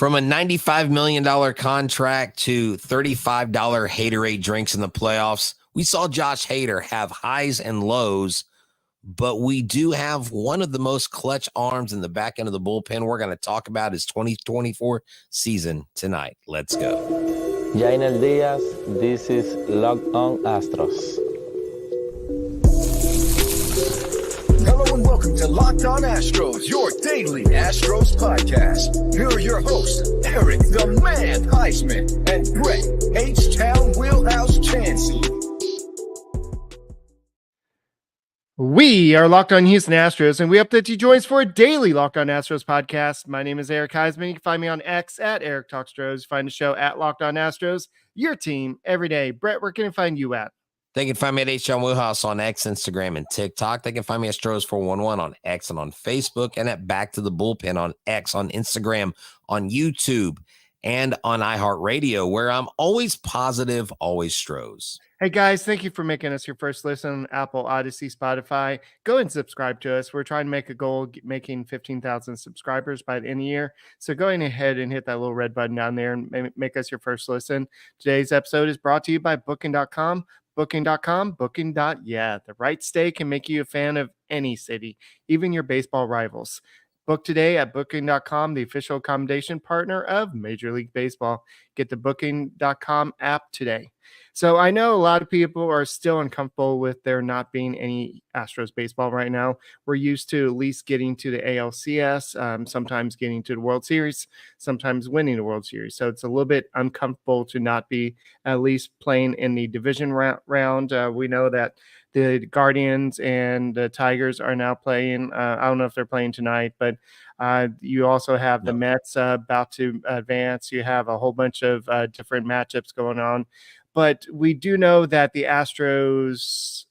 From a $95 million contract to $35 Haterade drinks in the playoffs, we saw Josh Hader have highs and lows, but we do have one of the most clutch arms in the back end of the bullpen. We're going to talk about his 2024 season tonight. Let's go. Jainer Diaz, this is Locked On Astros. Hello and welcome to Locked On Astros, your daily Astros podcast. Here are your hosts, Eric the Man Huysman and Brett H-Town Wheelhouse Chancey. We are Locked On Houston Astros, and we hope that you join us for a daily Locked On Astros podcast. My name is Eric Huysman. You can find me on X at Eric Talks Astros. Find the show at Locked On Astros, your team every day. Brett, where can I find you at? They can find me at H-Town Wheelhouse on X, Instagram, and TikTok. They can find me at Astros411 on X and on Facebook, and at Back to the Bullpen on X, on Instagram, on YouTube, and on iHeartRadio, where I'm always positive, always Stros. Hey guys, thank you for making us your first listen on Apple, Odyssey, Spotify. Go and subscribe to us. We're trying to make a goal making 15,000 subscribers by the end of the year. So go ahead and hit that little red button down there and make us your first listen. Today's episode is brought to you by Booking.com. Booking.com, yeah, the right stay can make you a fan of any city, even your baseball rivals. Book today at Booking.com, the official accommodation partner of Major League Baseball. Get the Booking.com app today. So I know a lot of people are still uncomfortable with there not being any Astros baseball right now. We're used to at least getting to the ALCS, sometimes getting to the World Series, sometimes winning the World Series. So it's a little bit uncomfortable to not be at least playing in the division round. We know that the Guardians and the Tigers are now playing. I don't know if they're playing tonight, but you also have the Mets about to advance. You have a whole bunch of different matchups going on. But we do know that the Astros,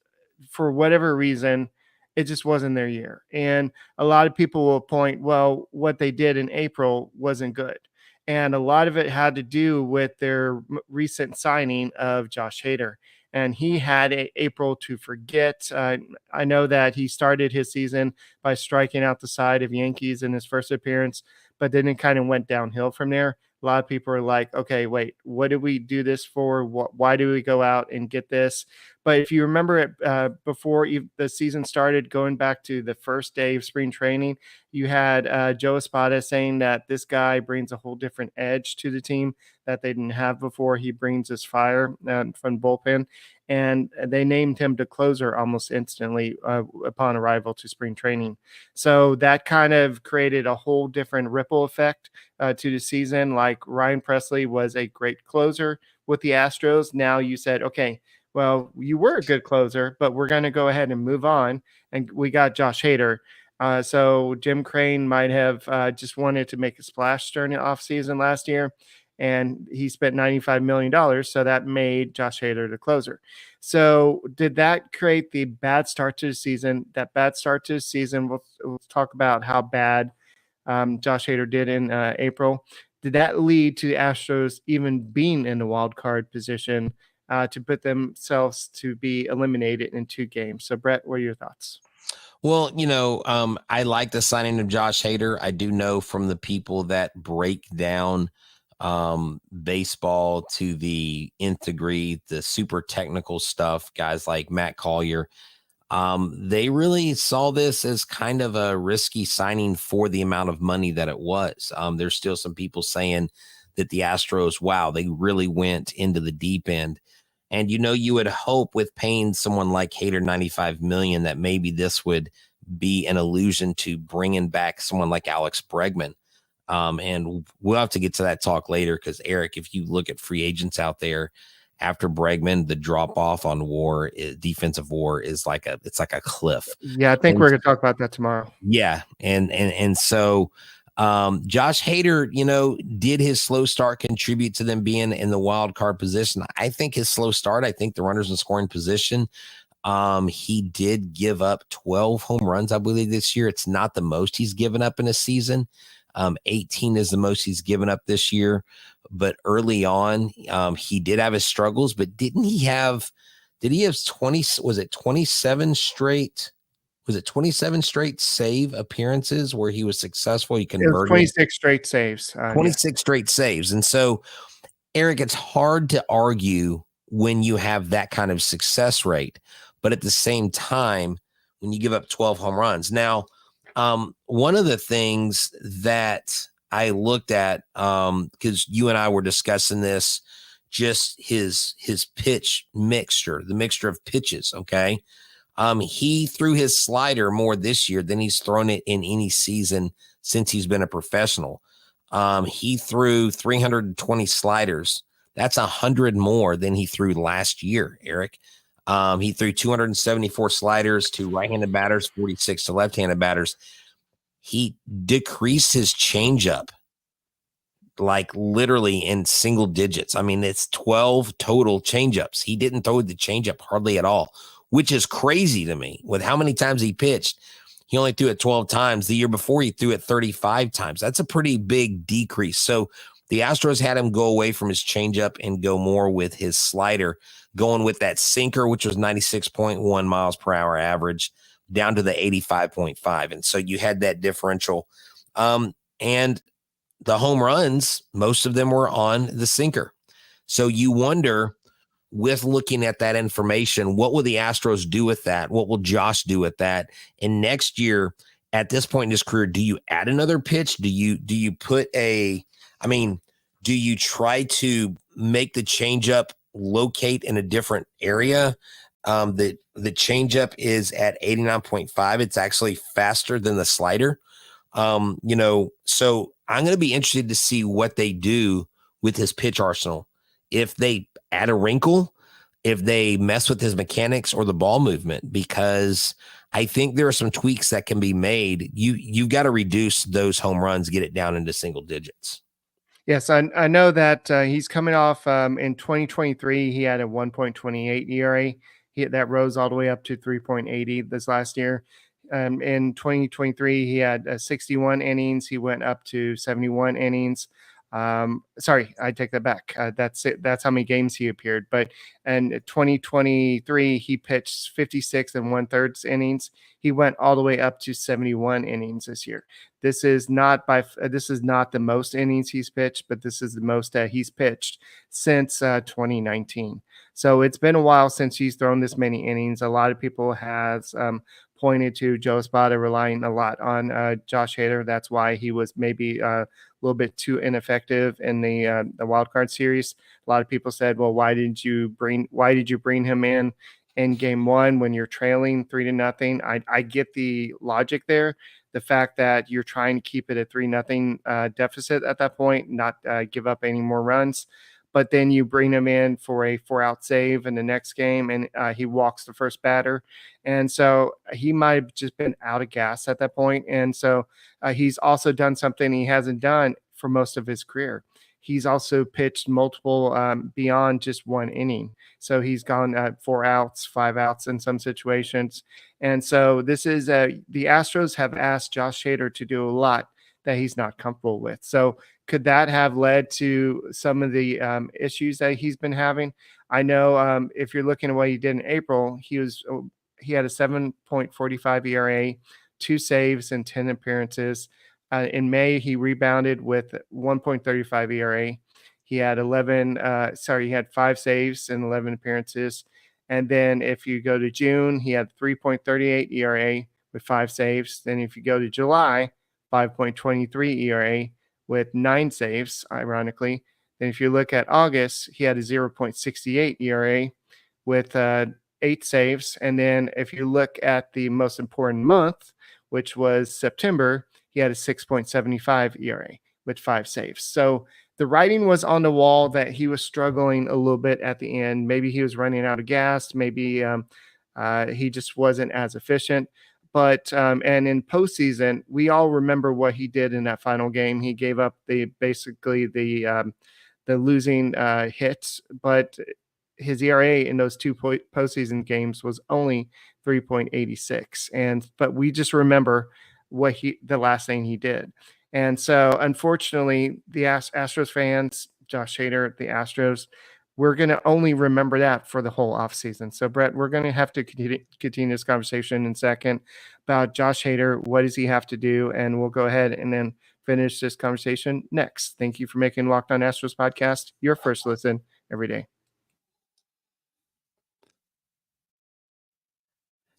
for whatever reason, it just wasn't their year. And a lot of people will point, well, what they did in April wasn't good. And a lot of it had to do with their recent signing of Josh Hader. And he had April to forget. I know that he started his season by striking out the side of Yankees in his first appearance, but then it kind of went downhill from there. A lot of people are like, okay, wait, what did we do this for? Why do we go out and get this? But if you remember it before the season started, going back to the first day of spring training, you had Joe Espada saying that this guy brings a whole different edge to the team that they didn't have before. He brings this fire from bullpen. And they named him the closer almost instantly upon arrival to spring training. So that kind of created a whole different ripple effect to the season. Like Ryan Presley was a great closer with the Astros. Now you said, okay, well, you were a good closer, but we're going to go ahead and move on. And we got Josh Hader. So Jim Crane might have just wanted to make a splash during the offseason last year. And he spent $95 million, so that made Josh Hader the closer. So did that create the bad start to the season? That bad start to the season, we'll talk about how bad Josh Hader did in April. Did that lead to the Astros even being in the wild card position to put themselves to be eliminated in 2 games? So, Brett, what are your thoughts? Well, I like the signing of Josh Hader. I do know from the people that break down baseball to the nth degree, the super technical stuff, guys like Matt Collier, they really saw this as kind of a risky signing for the amount of money that it was. There's still some people saying that the Astros, wow, they really went into the deep end. And, you would hope with paying someone like Hader $95 million that maybe this would be an allusion to bringing back someone like Alex Bregman. And we'll have to get to that talk later because, Eric, if you look at free agents out there after Bregman, the drop off on defensive WAR is like a cliff. Yeah, I think we're going to talk about that tomorrow. Yeah. And so Josh Hader, did his slow start contribute to them being in the wild card position? I think his slow start, I think the runners in scoring position, he did give up 12 home runs, I believe, this year. It's not the most he's given up in a season. 18 is the most he's given up this year. But early on, he did have his struggles, but did he have 20, was it 27 straight? was it 27 straight save appearances where he was successful? He It was converted 26 straight saves. 26 straight saves. And so, Eric, it's hard to argue when you have that kind of success rate, but at the same time, when you give up 12 home runs. Now, one of the things that I looked at, because you and I were discussing this, just his pitch mixture, the mixture of pitches. Okay. He threw his slider more this year than he's thrown it in any season since he's been a professional. He threw 320 sliders. That's 100 more than he threw last year, Eric. He threw 274 sliders to right-handed batters, 46 to left-handed batters. He decreased his changeup like literally in single digits. I mean, it's 12 total changeups. He didn't throw the changeup hardly at all, which is crazy to me. With how many times he pitched, he only threw it 12 times. The year before, he threw it 35 times. That's a pretty big decrease. So the Astros had him go away from his changeup and go more with his slider, going with that sinker, which was 96.1 miles per hour average, down to the 85.5. And so you had that differential. And the home runs, most of them were on the sinker. So you wonder, with looking at that information, what will the Astros do with that? What will Josh do with that? And next year, at this point in his career, do you add another pitch? Do you put do you try to make the changeup locate in a different area? The changeup is at 89.5. It's actually faster than the slider. So I'm going to be interested to see what they do with his pitch arsenal. If they add a wrinkle, if they mess with his mechanics or the ball movement, because I think there are some tweaks that can be made. You've got to reduce those home runs, get it down into single digits. Yes, I know that he's coming off in 2023. He had a 1.28 ERA. That rose all the way up to 3.80 this last year. In 2023, he had 61 innings. He went up to 71 innings. Sorry, I take that back. That's it. That's how many games he appeared. But in 2023, he pitched 56 and 1/3 innings. He went all the way up to 71 innings this year. This is not the most innings he's pitched, but this is the most he's pitched since 2019. So it's been a while since he's thrown this many innings. A lot of people has pointed to Joe Espada relying a lot on Josh Hader. That's why he was maybe a little bit too ineffective in the wild card series. A lot of people said, "Well, why did you bring him in game one when you're trailing 3-0?" I get the logic there. The fact that you're trying to keep it a 3-0 deficit at that point, not give up any more runs. But then you bring him in for a 4-out save in the next game, and he walks the first batter. And so he might have just been out of gas at that point. And so he's also done something he hasn't done for most of his career. He's also pitched multiple beyond just one inning. So he's gone 4 outs, 5 outs in some situations. And so this is the Astros have asked Josh Hader to do a lot that he's not comfortable with. So could that have led to some of the issues that he's been having? I know if you're looking at what he did in April, he had a 7.45 ERA, 2 saves and 10 appearances. In May, he rebounded with 1.35 ERA. He had 5 saves and 11 appearances. And then if you go to June, he had 3.38 ERA with 5 saves. Then if you go to July, 5.23 ERA with 9 saves, ironically. Then if you look at August, he had a 0.68 ERA with 8 saves. And then if you look at the most important month, which was September, he had a 6.75 ERA with 5 saves. So the writing was on the wall that he was struggling a little bit at the end. Maybe he was running out of gas. Maybe he just wasn't as efficient. But and in postseason, we all remember what he did in that final game. He gave up the losing hits, but his ERA in those 2 postseason games was only 3.86. But we just remember the last thing he did. And so, unfortunately, the Astros fans, Josh Hader, the Astros, we're going to only remember that for the whole offseason. So, Brett, we're going to have to continue this conversation in a second about Josh Hader. What does he have to do? And we'll go ahead and then finish this conversation next. Thank you for making Locked On Astros podcast your first listen every day.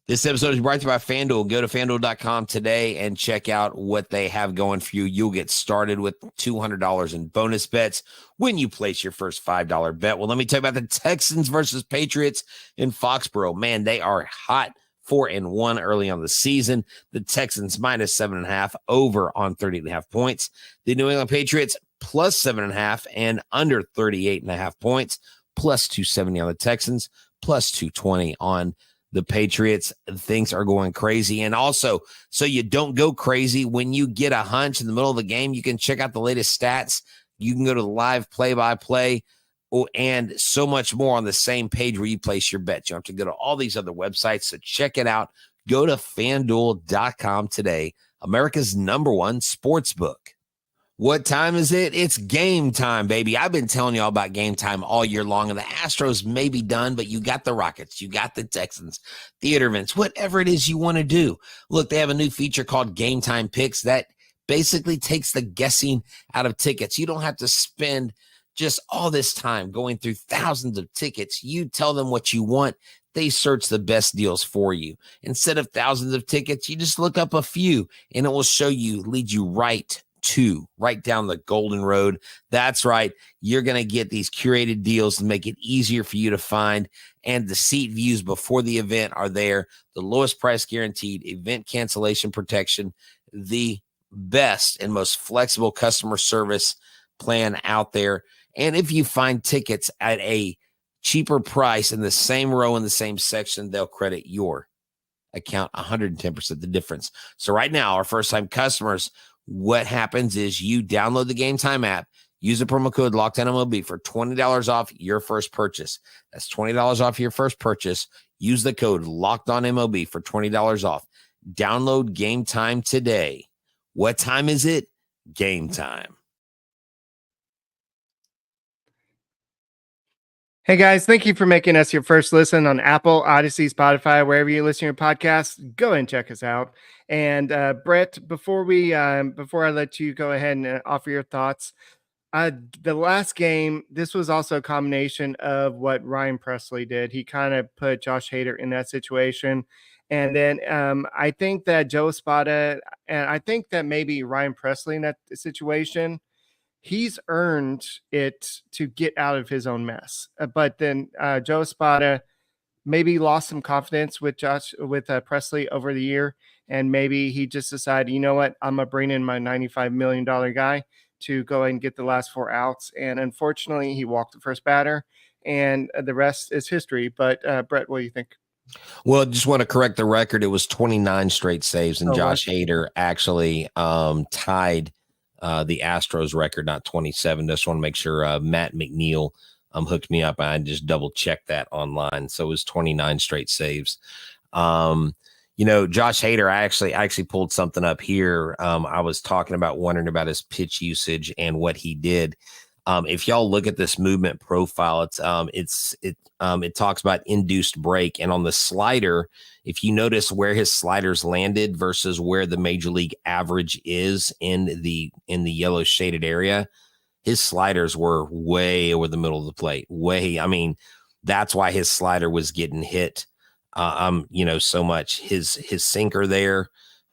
This episode is brought to you by FanDuel. Go to FanDuel.com today and check out what they have going for you. You'll get started with $200 in bonus bets when you place your first $5 bet. Well, let me tell you about the Texans versus Patriots in Foxborough. Man, they are hot 4-1 early on the season. The Texans minus 7.5 over on 30.5 points. The New England Patriots plus 7.5 and under 38.5 points, plus 270 on the Texans, plus 220 on the Patriots. Things are going crazy. And also, so you don't go crazy, when you get a hunch in the middle of the game, you can check out the latest stats. You can go to the live play-by-play and so much more on the same page where you place your bets. You don't have to go to all these other websites. So check it out. Go to FanDuel.com today, America's #1 sports book. What time is it? It's game time, baby. I've been telling y'all about game time all year long, and the Astros may be done, but you got the Rockets, you got the Texans, theater events, whatever it is you want to do. Look, they have a new feature called Game Time Picks that basically takes the guessing out of tickets. You don't have to spend just all this time going through thousands of tickets. You tell them what you want. They search the best deals for you. Instead of thousands of tickets, you just look up a few, and it will show you, lead you right down the golden road. That's right. You're going to get these curated deals to make it easier for you to find. And the seat views before the event are there. The lowest price guaranteed, event cancellation protection, the best and most flexible customer service plan out there. And if you find tickets at a cheaper price in the same row in the same section, they'll credit your account 110% the difference. So right now, our first-time customers, what happens is you download the Game Time app, use the promo code LOCKEDONMLB for $20 off your first purchase. That's $20 off your first purchase. Use the code LOCKEDONMLB for $20 off. Download Game Time today. What time is it? Game time. Hey guys, thank you for making us your first listen on Apple, Odyssey, Spotify, wherever you listen to your podcasts. Go and check us out. And Brett, before I let you go ahead and offer your thoughts, the last game, this was also a combination of what Ryan Presley did. He kind of put Josh Hader in that situation. And then I think that Joe Espada, and I think that maybe Ryan Presley in that situation, he's earned it to get out of his own mess. But then Joe Espada maybe lost some confidence with Presley over the year. And maybe he just decided, you know what, I'm going to bring in my $95 million guy to go and get the last 4 outs. And unfortunately, he walked the first batter, and the rest is history. But Brett, what do you think? Well, just want to correct the record. It was 29 straight saves, and Josh Hader actually tied the Astros record, not 27. Just want to make sure Matt McNeil hooked me up. I just double checked that online. So it was 29 straight saves. Josh Hader, I actually pulled something up here. I was wondering about his pitch usage and what he did. If y'all look at this movement profile, it talks about induced break, and on the slider, if you notice where his sliders landed versus where the major league average is in the yellow shaded area, his sliders were way over the middle of the plate. That's why his slider was getting hit. So much. His sinker there,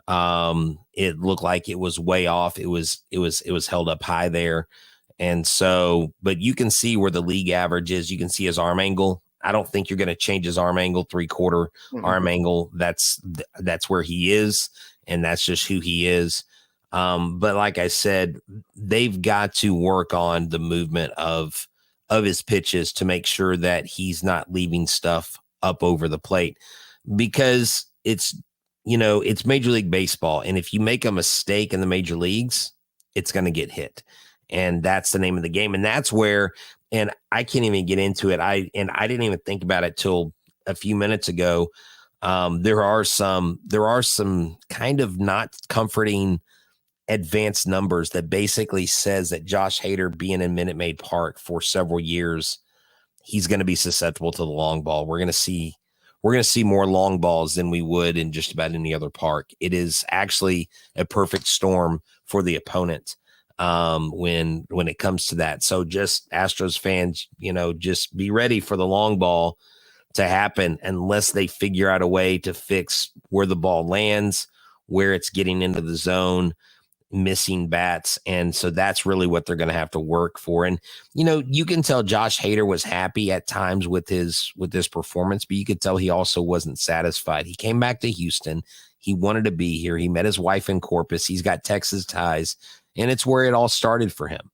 it looked like it was way off. It was held up high there. And so, but you can see where the league average is. You can see his arm angle. I don't think you're going to change his arm angle, 3/4 arm angle. That's where he is, and that's just who he is. But like I said, they've got to work on the movement of his pitches to make sure that he's not leaving stuff up over the plate, because it's Major League Baseball. And if you make a mistake in the major leagues, it's going to get hit. And that's the name of the game. And that's where, and I can't even get into it. I didn't even think about it till a few minutes ago. There are some kind of not comforting advanced numbers that basically says that Josh Hader being in Minute Maid Park for several years, he's going to be susceptible to the long ball. We're going to see more long balls than we would in just about any other park. It is actually a perfect storm for the opponent when it comes to that. So just Astros fans, just be ready for the long ball to happen unless they figure out a way to fix where the ball lands, where it's getting into the zone, missing bats. And so that's really what they're going to have to work for. And, you can tell Josh Hader was happy at times with his performance, but you could tell he also wasn't satisfied. He came back to Houston. He wanted to be here. He met his wife in Corpus. He's got Texas ties, and it's where it all started for him.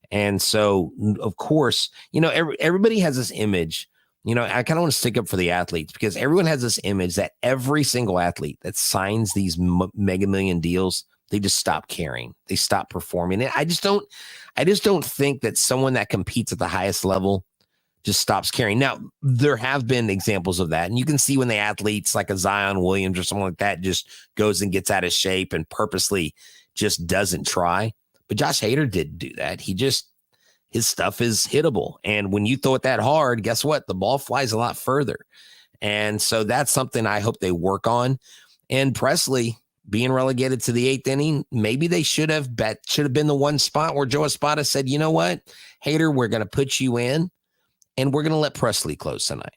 And so, of course, everybody has this image. I kind of want to stick up for the athletes because everyone has this image that every single athlete that signs these mega million deals, they just stop caring. They stop performing. And I just don't think that someone that competes at the highest level just stops caring. Now, there have been examples of that. And you can see when the athletes like a Zion Williams or someone like that just goes and gets out of shape and purposely just doesn't try. But Josh Hader didn't do that. His stuff is hittable. And when you throw it that hard, guess what? The ball flies a lot further. And so that's something I hope they work on. And Presley being relegated to the 8th inning, maybe they should have been the one spot where Joe Espada said, you know what, Hader, we're going to put you in and we're going to let Presley close tonight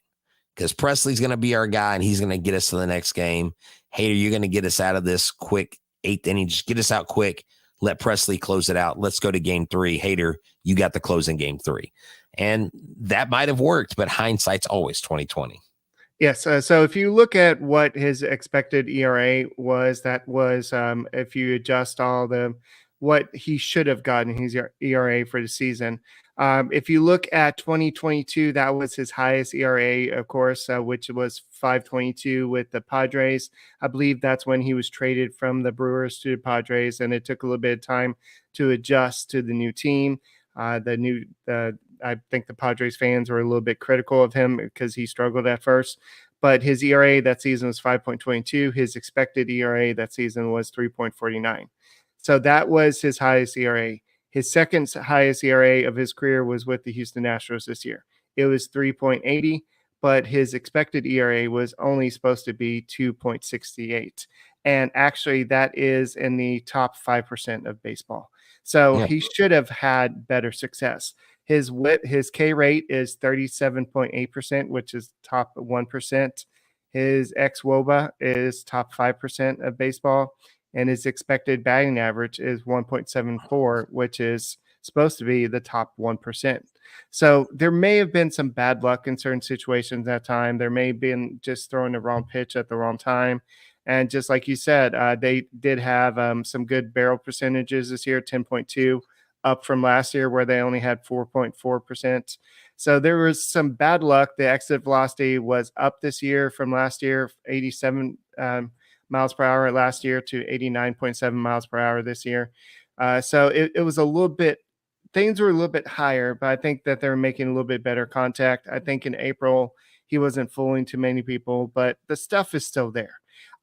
because Presley's going to be our guy and he's going to get us to the next game. Hader, you're going to get us out of this quick 8th inning. Just get us out quick. Let Presley close it out. Let's go to game 3. Hader, you got the close in game 3. And that might have worked, but hindsight's always 2020. Yes. So if you look at what his expected ERA was, that was if you adjust what he should have gotten his ERA for the season. If you look at 2022, that was his highest ERA, of course, which was 5.22 with the Padres. I believe that's when he was traded from the Brewers to the Padres, and it took a little bit of time to adjust to the new team. I think the Padres fans were a little bit critical of him because he struggled at first. But his ERA that season was 5.22. His expected ERA that season was 3.49. So that was his highest ERA. His second highest ERA of his career was with the Houston Astros this year. It was 3.80, but his expected ERA was only supposed to be 2.68. And actually, that is in the top 5% of baseball. So he should have had better success. His K rate is 37.8%, which is top 1%. His xWOBA is top 5% of baseball. And his expected batting average is 1.74, which is supposed to be the top 1%. So there may have been some bad luck in certain situations that time. There may have been just throwing the wrong pitch at the wrong time. And just like you said, they did have some good barrel percentages this year, 10.2, up from last year where they only had 4.4%. So there was some bad luck. The exit velocity was up this year from last year, 87 miles per hour last year to 89.7 miles per hour this year. So it was a little bit, things were a little bit higher, but I think that they're making a little bit better contact. I think in April, he wasn't fooling too many people, but the stuff is still there.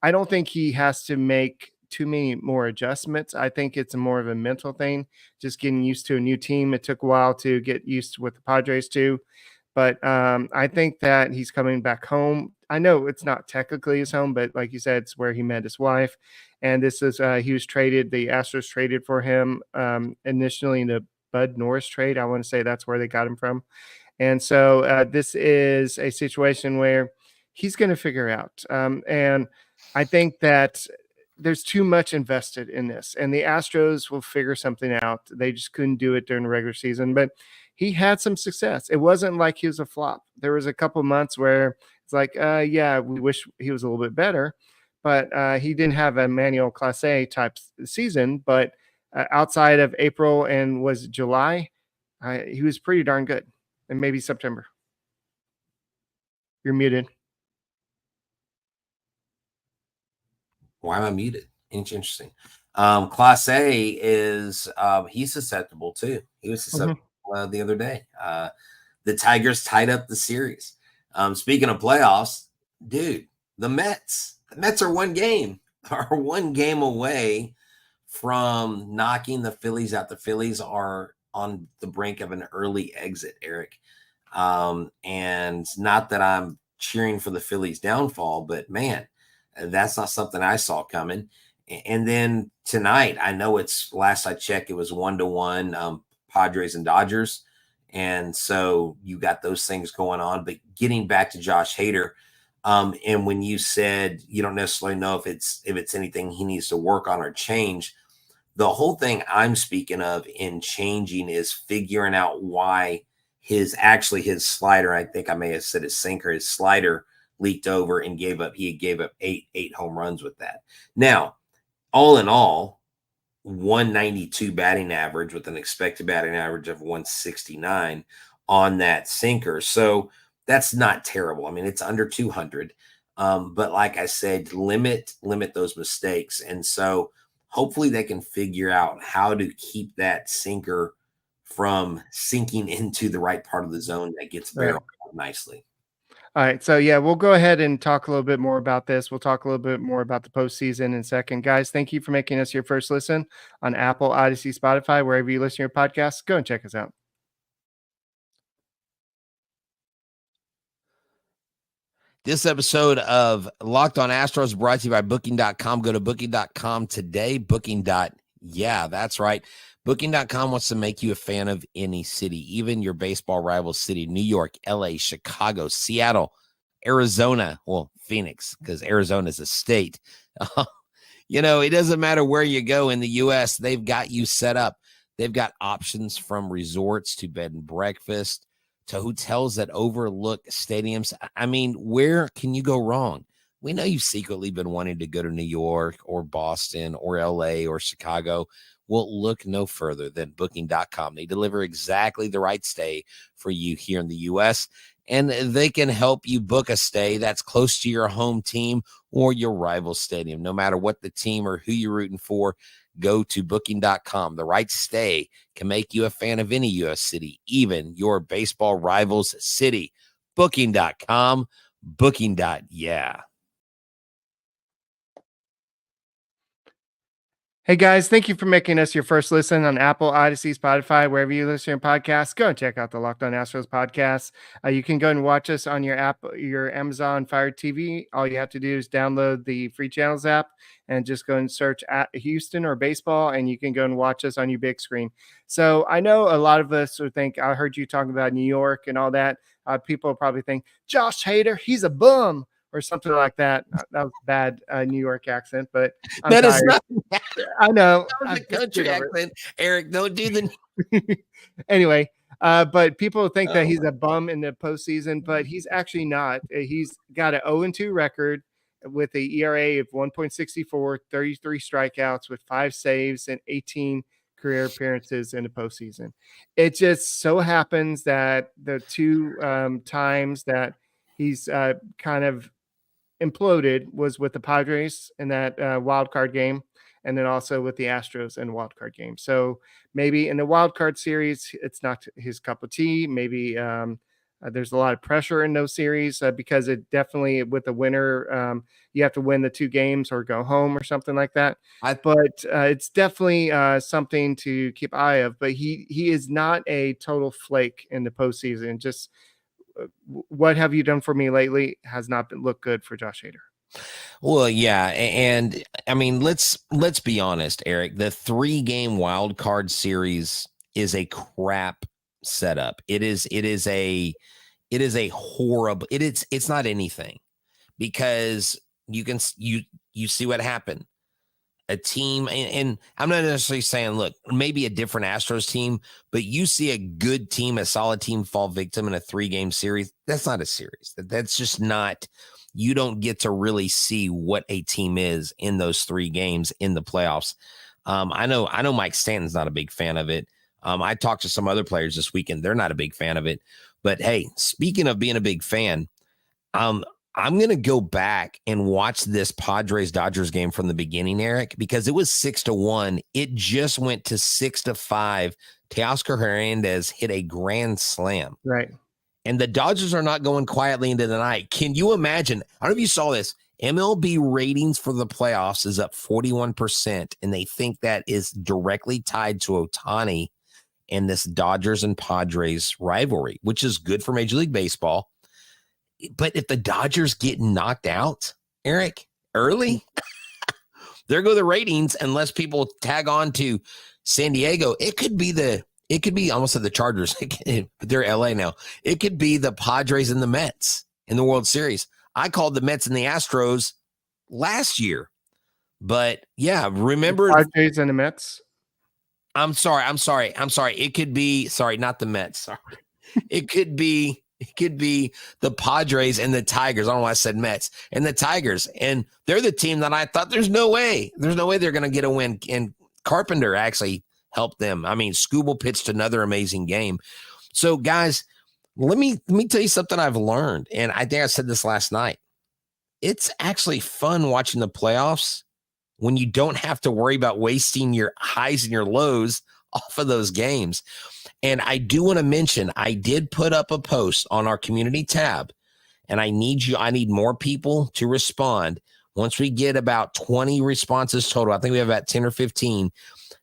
I don't think he has to make too many more adjustments. I think it's more of a mental thing, just getting used to a new team. It took a while to get used to with the Padres too. But I think that he's coming back home. I know it's not technically his home, but like you said, it's where he met his wife. And this is he was traded. The Astros traded for him initially in the Bud Norris trade. I want to say that's where they got him from. And so this is a situation where he's going to figure out. And I think that there's too much invested in this, and the Astros will figure something out. They just couldn't do it during the regular season, but he had some success. It wasn't like he was a flop. There was a couple months where it's like, yeah, we wish he was a little bit better, but he didn't have a manual Class A type season. But outside of April and was July, he was pretty darn good, and maybe September. You're muted. Why am I muted? Interesting. Class A is he's susceptible too. He was susceptible the other day. The Tigers tied up the series. Speaking of playoffs, dude, the Mets are one game away from knocking the Phillies out. The Phillies are on the brink of an early exit, Eric. And not that I'm cheering for the Phillies' downfall, but man, that's not something I saw coming. And then tonight, I know it's last I checked, it was 1-1, Padres and Dodgers. And so you got those things going on. But getting back to Josh Hader, and when you said you don't necessarily know if it's anything he needs to work on or change, the whole thing I'm speaking of in changing is figuring out why his slider, I think I may have said his sinker, his slider leaked over and gave up eight home runs with that. Now, all in all, 192 batting average with an expected batting average of 169 on that sinker. So that's not terrible. I mean, it's under 200. But like I said, limit those mistakes. And so hopefully they can figure out how to keep that sinker from sinking into the right part of the zone that gets barreled out nicely. All right. So, yeah, we'll go ahead and talk a little bit more about this. We'll talk a little bit more about the postseason in a second. Guys, thank you for making us your first listen on Apple, Odyssey, Spotify, wherever you listen to your podcasts. Go and check us out. This episode of Locked On Astros brought to you by Booking.com. Go to Booking.com today. Yeah, that's right. Booking.com wants to make you a fan of any city, even your baseball rival city, New York, LA, Chicago, Seattle, Arizona, well, Phoenix, because Arizona is a state. It doesn't matter where you go in the U.S., they've got you set up. They've got options from resorts to bed and breakfast to hotels that overlook stadiums. I mean, where can you go wrong? We know you've secretly been wanting to go to New York or Boston or LA or Chicago. Well, look no further than Booking.com. They deliver exactly the right stay for you here in the U.S., and they can help you book a stay that's close to your home team or your rival stadium. No matter what the team or who you're rooting for, go to Booking.com. The right stay can make you a fan of any U.S. city, even your baseball rival's city. Booking.com. Yeah. Hey guys, thank you for making us your first listen on Apple, Odyssey, Spotify, wherever you listen to your podcasts. Go and check out the Locked On Astros podcast. You can go and watch us on your app, your Amazon Fire TV. All you have to do is download the free channels app and just go and search at Houston or baseball, and you can go and watch us on your big screen. So I know a lot of us would think, I heard you talking about New York and all that. People probably think, Josh Hader, he's a bum, or something like that. That was a bad New York accent, but I'm that tired. is not. I know. That was a country accent. Eric, don't do the. Anyway, but people think that he's a bum in the postseason, but he's actually not. He's got an 0-2 record with a ERA of 1.64, 33 strikeouts with 5 saves and 18 career appearances in the postseason. It just so happens that the two times that he's kind of imploded was with the Padres in that wild card game, and then also with the Astros in the wild card game. So maybe in the wild card series, it's not his cup of tea. Maybe there's a lot of pressure in those series because it definitely, with the winner, you have to win the 2 games or go home or something like that. But it's definitely something to keep eye of. But he is not a total flake in the postseason. Just what have you done for me lately has not looked good for Josh Hader. Well, yeah, and I mean, let's be honest, Eric. The 3-game wild card series is a crap setup. It is a horrible. It's not anything, because you see what happened. A team, and I'm not necessarily saying, look, maybe a different Astros team, but you see a good team, a solid team fall victim in a 3-game series. That's not a series. That's just not. You don't get to really see what a team is in those 3 games in the playoffs. I know Mike Stanton's not a big fan of it. I talked to some other players this weekend. They're not a big fan of it. But hey, speaking of being a big fan, I'm going to go back and watch this Padres-Dodgers game from the beginning, Eric, because it was 6-1. It just went to 6-5. Teoscar Hernandez hit a grand slam. Right. And the Dodgers are not going quietly into the night. Can you imagine? I don't know if you saw this. MLB ratings for the playoffs is up 41%, and they think that is directly tied to Ohtani. and this Dodgers and Padres rivalry, which is good for Major League Baseball. But if the Dodgers get knocked out, Eric, early, there go the ratings. Unless people tag on to San Diego, it could be almost at the Chargers. They're LA now. It could be the Padres and the Mets in the World Series. I called the Mets and the Astros last year, but yeah, remember the Padres and the Mets. I'm sorry. It could be, not the Mets. Sorry. It could be the Padres and the Tigers. I don't know why I said Mets and the Tigers. And they're the team that I thought there's no way they're going to get a win. And Carpenter actually helped them. I mean, Skubal pitched another amazing game. So guys, let me tell you something I've learned. And I think I said this last night. It's actually fun watching the playoffs when you don't have to worry about wasting your highs and your lows off of those games. And I do want to mention, I did put up a post on our community tab, and I need more people to respond. Once we get about 20 responses total, I think we have about 10 or 15.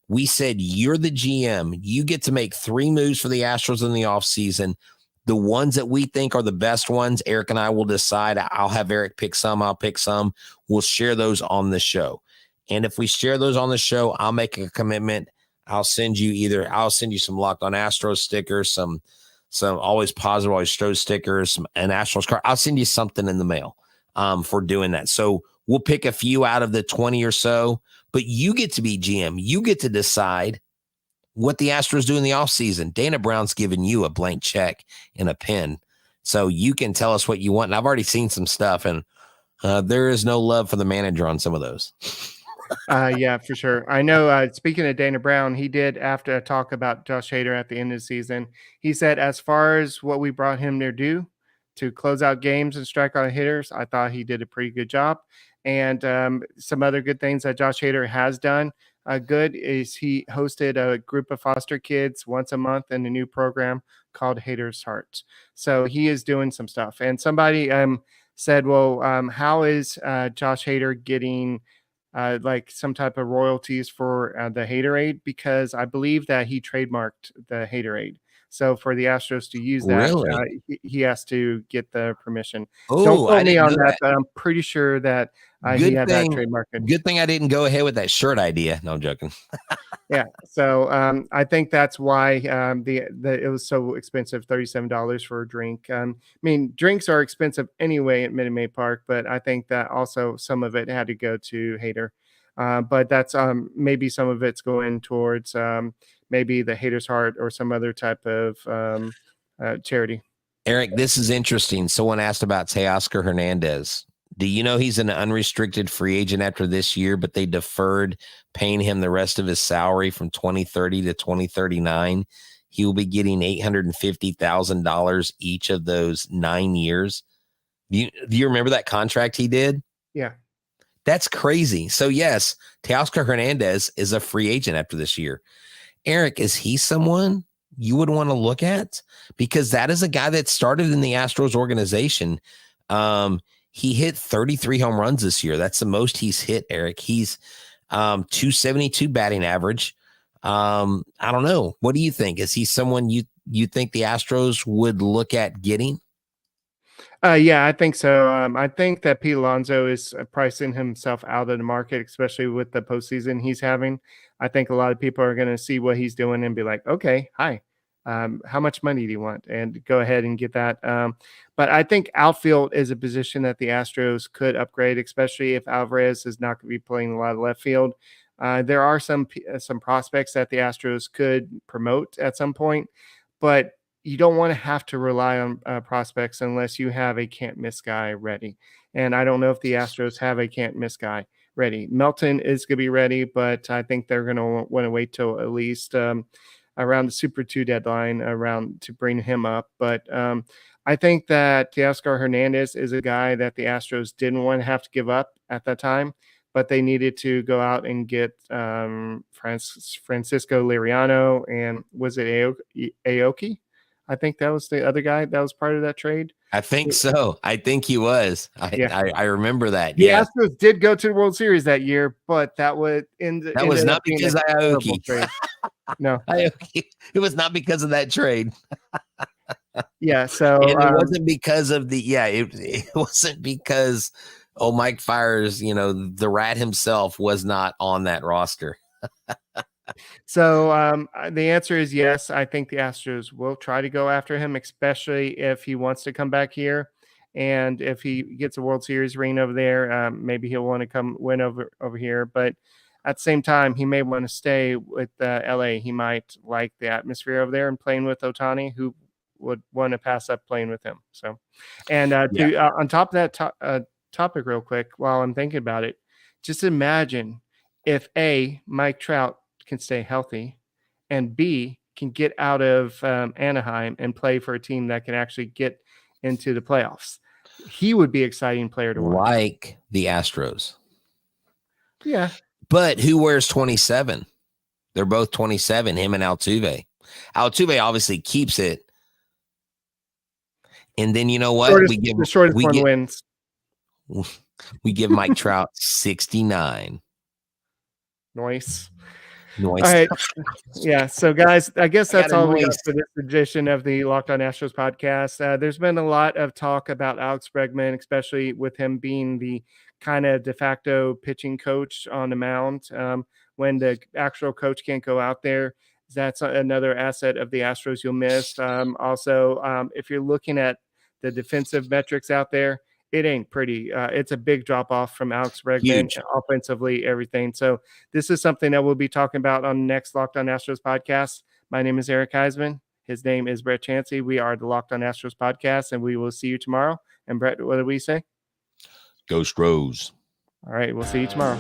We said, you're the GM. You get to make 3 moves for the Astros in the offseason. The ones that we think are the best ones, Eric and I will decide. I'll have Eric pick some. I'll pick some. We'll share those on the show. And if we share those on the show, I'll make a commitment. I'll send you some Locked On Astros stickers, some Always Positive, Always Astros stickers, an Astros card. I'll send you something in the mail for doing that. So we'll pick a few out of the 20 or so, but you get to be GM. You get to decide what the Astros do in the offseason. Dana Brown's giving you a blank check and a pen, so you can tell us what you want. And I've already seen some stuff, and there is no love for the manager on some of those. Yeah, for sure. I know, speaking of Dana Brown, he did, after a talk about Josh Hader at the end of the season, he said, as far as what we brought him to do, to close out games and strike out hitters, I thought he did a pretty good job. And some other good things that Josh Hader has done good is he hosted a group of foster kids once a month in a new program called Hader's Heart. So he is doing some stuff. And somebody said, well, how is Josh Hader getting like some type of royalties for the Haterade? Because I believe that he trademarked the Haterade. So for the Astros to use that, Really? He has to get the permission. Oh, Don't quote me on that, that. but I'm pretty sure that he had that trademarked. Good thing I didn't go ahead with that shirt idea. No, I'm joking. Yeah. So I think that's why it was so expensive, $37 for a drink. I mean, drinks are expensive anyway at Minute Maid Park, but I think that also some of it had to go to Hader. But that's maybe some of it's going towards maybe the Hader's Heart or some other type of charity. Eric, this is interesting. Someone asked about Teoscar Hernandez. Do you know he's an unrestricted free agent after this year, but they deferred paying him the rest of his salary from 2030 to 2039? He will be getting $850,000 each of those 9 years. Do you remember that contract he did? Yeah. That's crazy. So yes, Teoscar Hernandez is a free agent after this year. Eric, is he someone you would want to look at? Because that is a guy that started in the Astros organization. He hit 33 home runs this year. That's the most he's hit, Eric. He's 272 batting average. I don't know. What do you think? Is he someone you think the Astros would look at getting? Yeah, I think so. I think that Pete Alonso is pricing himself out of the market, especially with the postseason he's having. I think a lot of people are going to see what he's doing and be like, okay, hi. How much money do you want? And go ahead and get that. But I think outfield is a position that the Astros could upgrade, especially if Alvarez is not going to be playing a lot of left field. There are some prospects that the Astros could promote at some point, but you don't want to have to rely on prospects unless you have a can't miss guy ready. And I don't know if the Astros have a can't miss guy ready. Melton is going to be ready, but I think they're going to want to wait till at least around the Super 2 deadline to bring him up. But I think that Teoscar Hernandez is a guy that the Astros didn't want to have to give up at that time, but they needed to go out and get Francisco Liriano, and was it Aoki? I think that was the other guy that was part of that trade. I think so. I think he was. I remember that. The Astros did go to the World Series that year, but that was not because of Aoki. No. It was not because of that trade. Yeah. So And it wasn't because of it wasn't because Mike Fiers, the rat himself was not on that roster. So the answer is yes. I think the Astros will try to go after him, especially if he wants to come back here. And if he gets a World Series ring over there, maybe he'll want to come win over here. But at the same time, he may want to stay with LA. He might like the atmosphere over there and playing with Ohtani, who would want to pass up playing with him. So, and on top of that topic real quick, while I'm thinking about it, just imagine if Mike Trout can stay healthy, and B, can get out of Anaheim and play for a team that can actually get into the playoffs. He would be an exciting player to watch. Like the Astros. Yeah. But who wears 27? They're both 27, him and Altuve. Altuve obviously keeps it. And then you know what? The shortest one wins. We give Mike Trout 69. Nice. All right. Yeah. So, guys, I guess that's all we got for this edition of the Locked On Astros podcast. There's been a lot of talk about Alex Bregman, especially with him being the kind of de facto pitching coach on the mound. When the actual coach can't go out there, that's another asset of the Astros you'll miss. Also, if you're looking at the defensive metrics out there, it ain't pretty. It's a big drop off from Alex Bregman, offensively, everything. So this is something that we'll be talking about on the next Locked On Astros podcast. My name is Eric Huysman. His name is Brett Chancey. We are the Locked On Astros podcast, and we will see you tomorrow. And Brett, what do we say? Go Stros. All right, we'll see you tomorrow.